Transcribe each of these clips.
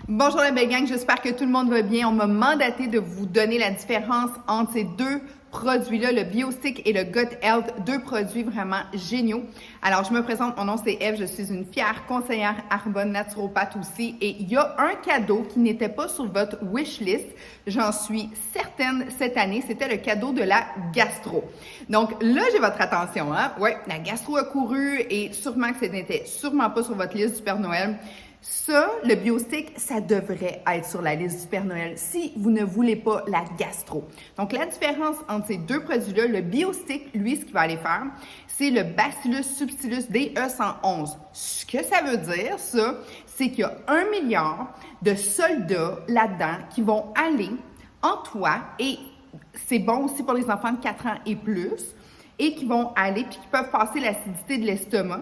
Bonjour la belle gang, j'espère que tout le monde va bien. On m'a mandaté de vous donner la différence entre ces deux produits-là, le BioStick et le Gut Health, deux produits vraiment géniaux. Alors, je me présente, mon nom c'est Eve, je suis une fière conseillère Arbonne naturopathe aussi et il y a un cadeau qui n'était pas sur votre wish list, j'en suis certaine cette année, c'était le cadeau de la gastro. Donc là, j'ai votre attention, hein? Oui, la gastro a couru et sûrement que ce n'était sûrement pas sur votre liste du Père Noël. Ça, le BioStick, ça devrait être sur la liste du Père Noël si vous ne voulez pas la gastro. Donc, la différence entre ces deux produits-là, le BioStick, lui, ce qu'il va aller faire, c'est le Bacillus subtilis DE111. Ce que ça veut dire, ça, c'est qu'il y a 1 milliard de soldats là-dedans qui vont aller en toi, et c'est bon aussi pour les enfants de 4 ans et plus, et qui vont aller, puis qui peuvent passer l'acidité de l'estomac,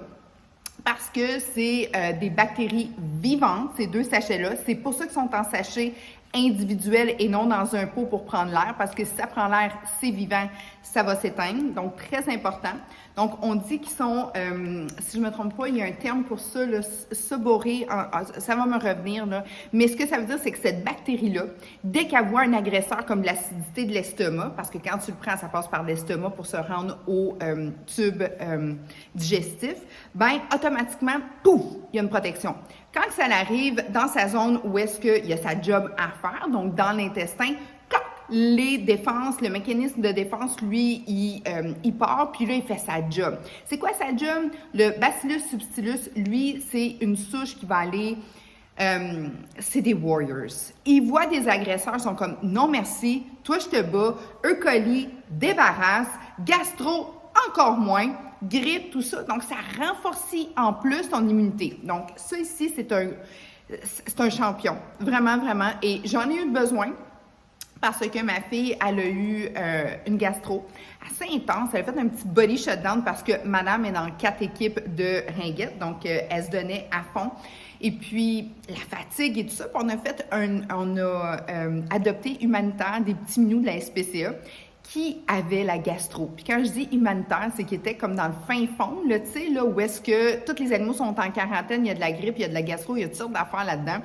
parce que c'est des bactéries vivantes, ces deux sachets-là. C'est pour ça qu'ils sont en sachet individuel et non dans un pot pour prendre l'air, parce que si ça prend l'air, c'est vivant, ça va s'éteindre. Donc, très important. Donc, on dit qu'ils sont, si je ne me trompe pas, il y a un terme pour ça, le soboré, ça va me revenir, là. Mais ce que ça veut dire, c'est que cette bactérie-là, dès qu'elle voit un agresseur comme l'acidité de l'estomac, parce que quand tu le prends, ça passe par l'estomac pour se rendre au tube digestif, ben automatiquement, pouf, il y a une protection. Quand ça arrive dans sa zone où est-ce qu'il y a sa job à faire, donc dans l'intestin, les défenses, le mécanisme de défense, lui, il part, puis là, il fait sa job. C'est quoi sa job? Le Bacillus subtilis, lui, c'est une souche qui va aller... c'est des warriors. Ils voient des agresseurs, ils sont comme « Non, merci, toi, je te bats. » E. coli, débarrasse. Gastro, encore moins. Grippe, tout ça. Donc, ça renforce en plus ton immunité. Donc, ça ici, c'est un champion. Vraiment, vraiment. Et j'en ai eu besoin parce que ma fille, elle a eu une gastro assez intense. Elle a fait un petit body shutdown parce que madame est dans 4 équipes de ringuettes. Donc, elle se donnait à fond. Et puis, la fatigue et tout ça. Puis on a adopté humanitaire des petits minous de la SPCA qui avaient la gastro. Puis quand je dis humanitaire, c'est qu'ils étaient comme dans le fin fond, là, tu sais, là, où est-ce que tous les animaux sont en quarantaine, il y a de la grippe, il y a de la gastro, il y a toutes sortes d'affaires là-dedans.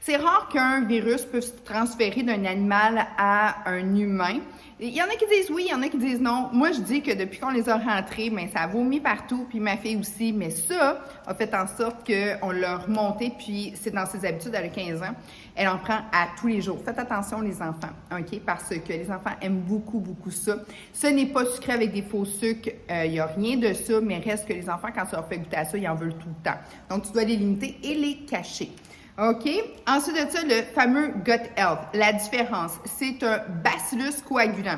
C'est rare qu'un virus puisse se transférer d'un animal à un humain. Il y en a qui disent oui, il y en a qui disent non. Moi, je dis que depuis qu'on les a rentrés, bien, ça a vomi partout, puis ma fille aussi. Mais ça a fait en sorte qu'on l'a remonté, puis c'est dans ses habitudes, elle a 15 ans. Elle en prend à tous les jours. Faites attention, les enfants, OK? Parce que les enfants aiment beaucoup, beaucoup ça. Ce n'est pas sucré avec des faux sucres. Il n'y a rien de ça, mais reste que les enfants, quand tu leur fais goûter à ça, ils en veulent tout le temps. Donc, tu dois les limiter et les cacher. OK? Ensuite de ça, le fameux Gut Health. La différence, c'est un bacillus coagulant.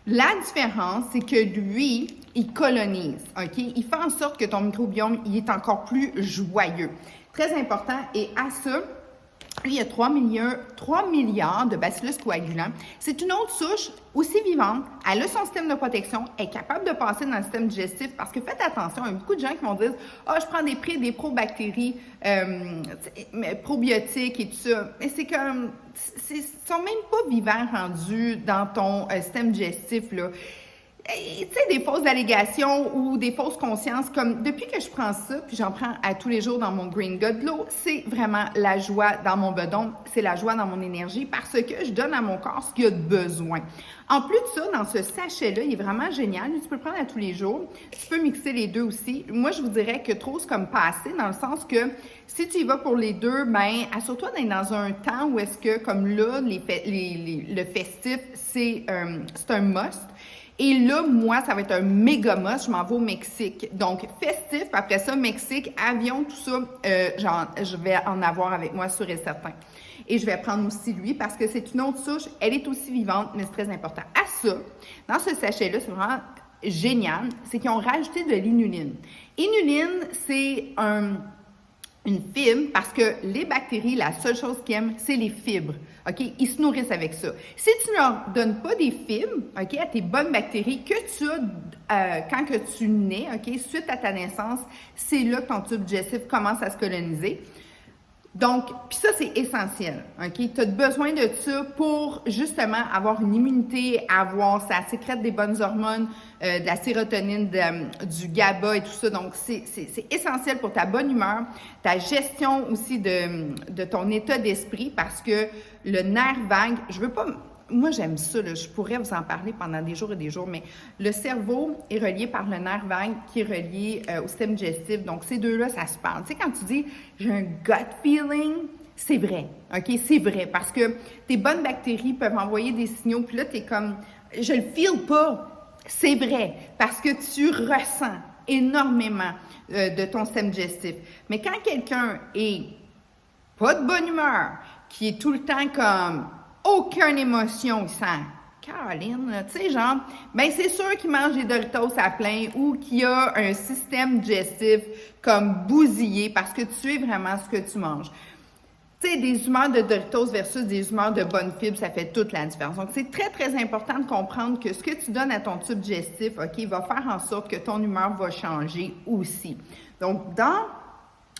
La différence, c'est que lui, il colonise. OK? Il fait en sorte que ton microbiome, il est encore plus joyeux. Très important. Et à ça, il y a 3 milliards de bacillus coagulants. C'est une autre souche aussi vivante. Elle a son système de protection. Elle est capable de passer dans le système digestif parce que faites attention, il y a beaucoup de gens qui vont dire « Ah, je prends des probactéries, probiotiques et tout ça. » Mais c'est comme... Ils sont même pas vivants rendus dans ton système digestif, là. Tu sais, des fausses allégations ou des fausses consciences, comme depuis que je prends ça, puis j'en prends à tous les jours dans mon Green God Glow, c'est vraiment la joie dans mon bedon, c'est la joie dans mon énergie parce que je donne à mon corps ce qu'il a de besoin. En plus de ça, dans ce sachet-là, il est vraiment génial. Tu peux le prendre à tous les jours. Tu peux mixer les deux aussi. Moi, je vous dirais que trop, c'est comme pas assez, dans le sens que si tu y vas pour les deux, ben assure-toi d'être dans un temps où est-ce que, comme là, le festif, c'est un must. Et là, moi, ça va être un méga must. Je m'en vais au Mexique. Donc, festif, après ça, Mexique, avion, tout ça, je vais en avoir avec moi, sûr et certain. Et je vais prendre aussi lui parce que c'est une autre souche. Elle est aussi vivante, mais c'est très important. À ça, dans ce sachet-là, c'est vraiment génial, c'est qu'ils ont rajouté de l'inuline. Inuline, c'est une fibre, parce que les bactéries, la seule chose qu'ils aiment, c'est les fibres. OK? Ils se nourrissent avec ça. Si tu ne leur donnes pas des fibres, OK, à tes bonnes bactéries que tu as quand que tu nais, OK, suite à ta naissance, c'est là que ton tube digestif commence à se coloniser. Donc, puis ça, c'est essentiel, OK? Tu as besoin de ça pour, justement, avoir une immunité, ça sécrète des bonnes hormones, de la sérotonine, du GABA et tout ça. Donc, c'est essentiel pour ta bonne humeur, ta gestion aussi de ton état d'esprit, parce que le nerf vague, je veux pas... Moi, j'aime ça, là, je pourrais vous en parler pendant des jours et des jours, mais le cerveau est relié par le nerf vague qui est relié au système digestif. Donc, ces deux-là, ça se parle. Tu sais, quand tu dis « j'ai un gut feeling », c'est vrai, OK? C'est vrai, parce que tes bonnes bactéries peuvent envoyer des signaux, puis là, tu es comme « je le feel pas ». C'est vrai, parce que tu ressens énormément de ton système digestif. Mais quand quelqu'un est pas de bonne humeur, qui est tout le temps comme aucune émotion, il sent Caroline, tu sais, genre, ben c'est sûr qu'il mange des Doritos à plein ou qu'il a un système digestif comme bousillé parce que tu es vraiment ce que tu manges. Tu sais, des humeurs de Doritos versus des humeurs de bonnes fibres, ça fait toute la différence. Donc, c'est très, très important de comprendre que ce que tu donnes à ton tube digestif, OK, va faire en sorte que ton humeur va changer aussi. Donc, dans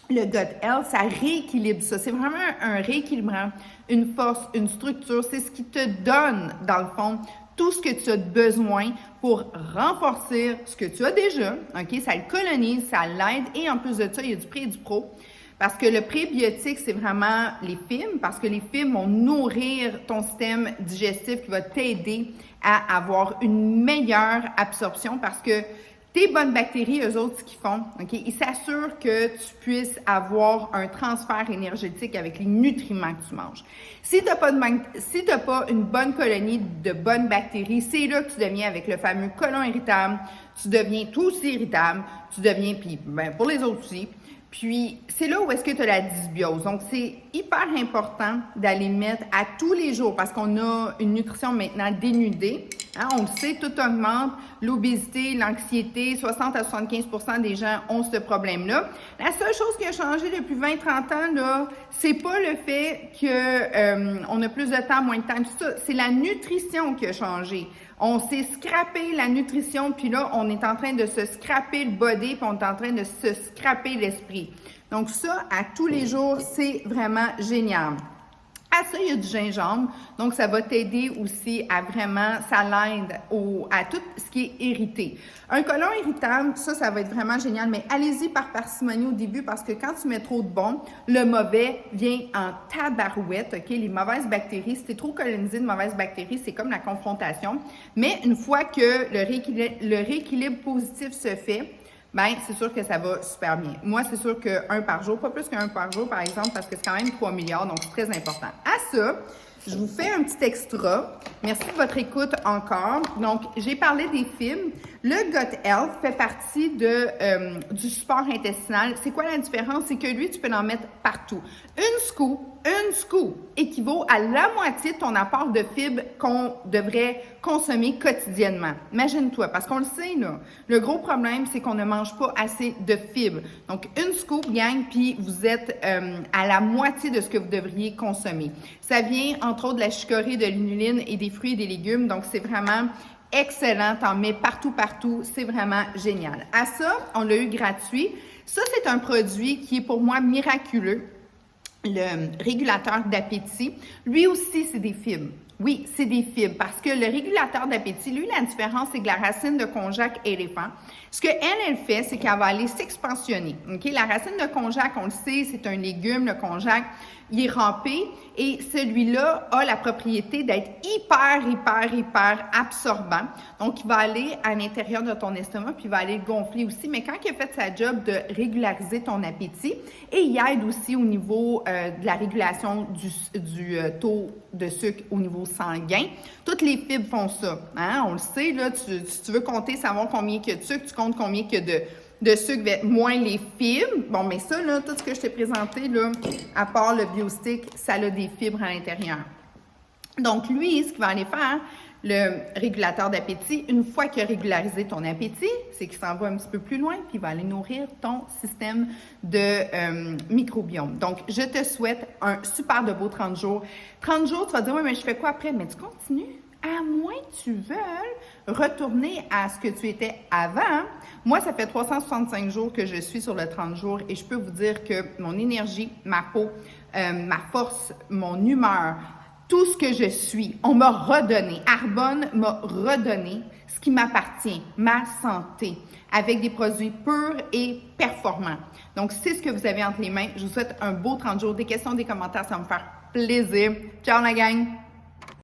le gut health, ça rééquilibre ça. C'est vraiment un rééquilibrant, une force, une structure. C'est ce qui te donne, dans le fond, tout ce que tu as besoin pour renforcer ce que tu as déjà. OK? Ça le colonise, ça l'aide. Et en plus de ça, il y a du pré et du pro. Parce que le prébiotique, c'est vraiment les fibres, parce que les fibres vont nourrir ton système digestif qui va t'aider à avoir une meilleure absorption parce que tes bonnes bactéries, eux autres, ce qu'ils font, OK, ils s'assurent que tu puisses avoir un transfert énergétique avec les nutriments que tu manges. Si tu n'as pas une bonne colonie de bonnes bactéries, c'est là que tu deviens avec le fameux côlon irritable, tu deviens tout aussi irritable, puis pour les autres aussi. Puis, c'est là où est-ce que tu as la dysbiose. Donc, c'est hyper important d'aller mettre à tous les jours parce qu'on a une nutrition maintenant dénudée. Hein, on le sait, tout augmente. L'obésité, l'anxiété, 60 à 75% des gens ont ce problème-là. La seule chose qui a changé depuis 20-30 ans, là, c'est pas le fait qu'on a plus de temps, moins de temps, tout ça. C'est la nutrition qui a changé. On s'est scrappé la nutrition, puis là, on est en train de se scraper le body, puis on est en train de se scraper l'esprit. Donc ça, à tous les jours, c'est vraiment génial. À ça, il y a du gingembre, donc ça va t'aider aussi à vraiment, ça l'aide à tout ce qui est irrité. Un côlon irritable, ça va être vraiment génial, mais allez-y par parcimonie au début parce que quand tu mets trop de bon, le mauvais vient en tabarouette, OK? Les mauvaises bactéries, si tu es trop colonisé de mauvaises bactéries, c'est comme la confrontation. Mais une fois que le rééquilibre positif se fait, bien, c'est sûr que ça va super bien. Moi, c'est sûr qu'un par jour, pas plus qu'un par jour, par exemple, parce que c'est quand même 3 milliards, donc c'est très important. À ça, je vous fais un petit extra. Merci de votre écoute encore. Donc, j'ai parlé des fibres. Le Gut Health fait partie du support intestinal. C'est quoi la différence? C'est que lui, tu peux en mettre partout. Une scoop équivaut à la moitié de ton apport de fibres qu'on devrait consommer quotidiennement. Imagine-toi, parce qu'on le sait, là, le gros problème, c'est qu'on ne mange pas assez de fibres. Donc, une scoop, gang, puis vous êtes à la moitié de ce que vous devriez consommer. Ça vient, entre autres, de la chicorée, de l'inuline et des fruits et des légumes. Donc, c'est vraiment excellent. T'en mets partout. C'est vraiment génial. À ça, on l'a eu gratuit. Ça, c'est un produit qui est pour moi miraculeux. Le régulateur d'appétit, lui aussi, c'est des fibres. Oui, c'est des fibres parce que le régulateur d'appétit, lui, la différence, c'est que la racine de konjac éléphant, ce qu'elle fait, c'est qu'elle va aller s'expansionner. Okay? La racine de konjac, on le sait, c'est un légume, le konjac, il est râpé et celui-là a la propriété d'être hyper absorbant. Donc, il va aller à l'intérieur de ton estomac puis il va aller gonfler aussi. Mais quand il a fait sa job de régulariser ton appétit et il aide aussi au niveau de la régulation du taux de sucre au niveau sanguin, toutes les fibres font ça. Hein? On le sait, là, si tu veux compter, savoir combien il y a de sucre, tu comptes combien il y a de sucre, moins les fibres. Bon, mais ça, là, tout ce que je t'ai présenté, là, à part le BioStick, ça a des fibres à l'intérieur. Donc, lui, ce qu'il va aller faire, le régulateur d'appétit, une fois qu'il a régularisé ton appétit, c'est qu'il s'en va un petit peu plus loin, puis il va aller nourrir ton système de microbiome. Donc, je te souhaite un super de beau 30 jours. 30 jours, tu vas dire, oui, mais je fais quoi après? Mais tu continues à moins que tu veuilles retourner à ce que tu étais avant. Moi, ça fait 365 jours que je suis sur le 30 jours et je peux vous dire que mon énergie, ma peau, ma force, mon humeur, tout ce que je suis, on m'a redonné. Arbonne m'a redonné ce qui m'appartient, ma santé, avec des produits purs et performants. Donc, c'est ce que vous avez entre les mains. Je vous souhaite un beau 30 jours. Des questions, des commentaires, ça va me faire plaisir. Ciao la gang!